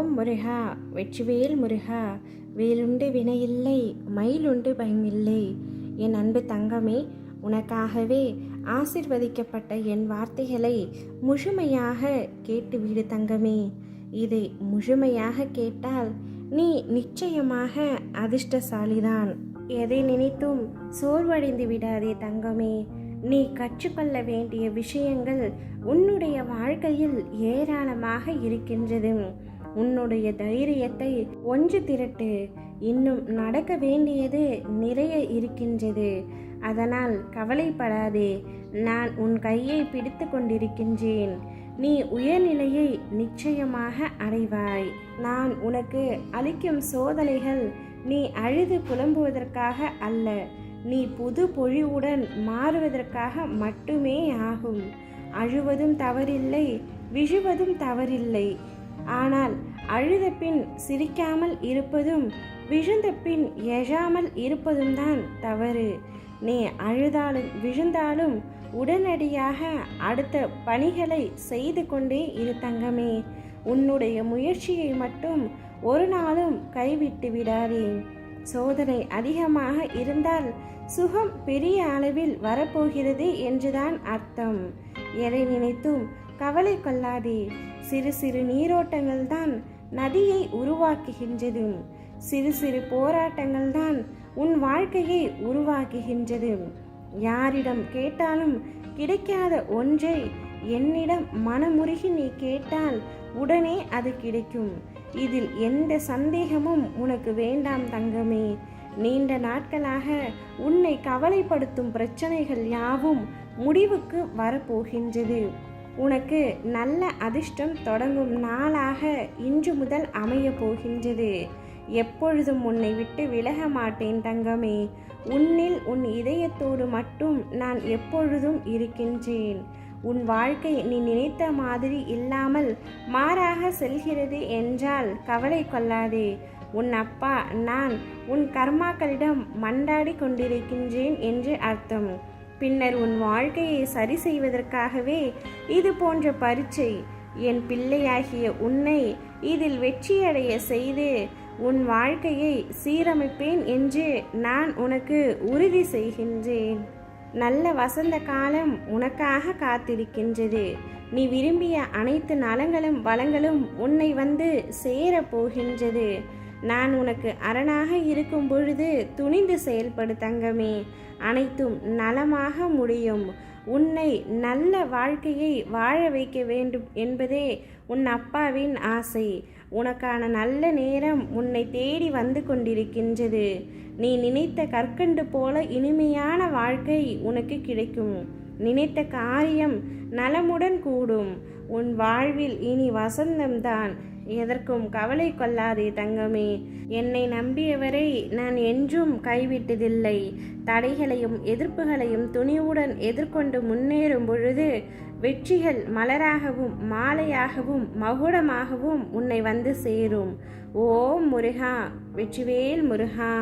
ஓம் முருகா, வெற்றிவேல் முருகா. வேலுண்டு வினையில்லை, மயிலுண்டு பயமில்லை. என் அன்பு தங்கமே, உனக்காகவே ஆசிர்வதிக்கப்பட்ட என் வார்த்தைகளை முழுமையாக கேட்டுவிடு தங்கமே. இதை முழுமையாக கேட்டால் நீ நிச்சயமாக அதிர்ஷ்டசாலிதான். எதை நினைத்தும் சோர்வடைந்து விடாதே தங்கமே. நீ கற்றுக்கொள்ள வேண்டிய விஷயங்கள் உன்னுடைய வாழ்க்கையில் ஏராளமாக இருக்கின்றது. உன்னுடைய தைரியத்தை ஒன்று திரட்டு. இன்னும் நடக்க வேண்டியது நிறைய இருக்கின்றது. அதனால் கவலைப்படாதே. நான் உன் கையை பிடித்து கொண்டிருக்கின்றேன். நீ உயர்நிலையை நிச்சயமாக அடைவாய். நான் உனக்கு அளிக்கும் சோதனைகள் நீ அழுது புலம்புவதற்காக அல்ல, நீ புது பொழிவுடன் மாறுவதற்காக மட்டுமே ஆகும். அழுவதும் தவறில்லை, விழுவதும் தவறில்லை. ஆனால் அழுத பின் சிரிக்காமல் இருப்பதும் விழுந்த பின் எழாமல் இருப்பதும் தான் தவறு. நீ அழுதாலும் விழுந்தாலும் உடனடியாக அடுத்த பணிகளை செய்து கொண்டே இரு தங்கமே. உன்னுடைய முயற்சியை மட்டும் ஒரு நாளும் கைவிட்டு விடாதே. சோதனை அதிகமாக இருந்தால் சுகம் பெரிய அளவில் வரப்போகிறது என்றுதான் அர்த்தம். எதை நினைத்தும் கவலை கொள்ளாதே. சிறு சிறு நீரோட்டங்கள் தான் நதியை உருவாக்குகின்றது. சிறு சிறு போராட்டங்கள் தான் உன் வாழ்க்கையை உருவாக்குகின்றது. யாரிடம் கேட்டாலும் கிடைக்காத ஒன்றை என்னிடம் மனமுருகி நீ கேட்டால் உடனே அது கிடைக்கும். இதில் எந்த சந்தேகமும் உனக்கு வேண்டாம் தங்கமே. நீண்ட நாட்களாக உன்னை கவலைப்படுத்தும் பிரச்சனைகள் யாவும் முடிவுக்கு வரப்போகின்றது. உனக்கு நல்ல அதிர்ஷ்டம் தொடங்கும் நாளாக இன்று முதல் அமைய போகின்றது. எப்பொழுதும் உன்னை விட்டு விலக மாட்டேன் தங்கமே. உன்னில் உன் இதயத்தோடு மட்டும் நான் எப்பொழுதும் இருக்கின்றேன். உன் வாழ்க்கை நீ நினைத்த மாதிரி இல்லாமல் மாறாக செல்கிறது என்றால் கவலை கொள்ளாதே. உன் அப்பா நான் உன் கர்மாக்களிடம் மண்டாடி கொண்டிருக்கின்றேன் என்று அர்த்தம். பின்னர் உன் வாழ்க்கையை சரி செய்வதற்காகவே இது போன்ற பரீட்சை. என் பிள்ளையாகிய உன்னை இதில் வெற்றியடைய செய்து உன் வாழ்க்கையை சீரமைப்பேன் என்று நான் உனக்கு உறுதி செய்கின்றேன். நல்ல வசந்த காலம் உனக்காக காத்திருக்கின்றது. நீ விரும்பிய அனைத்து நலங்களும் வளங்களும் உன்னை வந்து சேரப் போகின்றது. நான் உனக்கு அரணாக இருக்கும் பொழுது துணிந்து செயல்படு தங்கமே. அனைத்தும் நலமாக முடியும். உன்னை நல்ல வாழ்க்கையை வாழ வைக்க வேண்டும் என்பதே உன் அப்பாவின் ஆசை. உனக்கான நல்ல நேரம் உன்னை தேடி வந்து கொண்டிருக்கின்றது. நீ நினைத்த கற்கண்டு போல இனிமையான வாழ்க்கை உனக்கு கிடைக்கும். நினைத்த காரியம் நலமுடன் கூடும். உன் வாழ்வில் இனி வசந்தம்தான். எதற்கும் கவலை கொள்ளாதே தங்கமே. என்னை நம்பியவரை நான் என்றும் கைவிட்டதில்லை. தடைகளையும் எதிர்ப்புகளையும் துணிவுடன் எதிர்கொண்டு முன்னேறும் பொழுது வெற்றிகள் மலராகவும் மாலையாகவும் மகுடமாகவும் உன்னை வந்து சேரும். ஓம் முருகா, வெற்றிவேல் முருகா.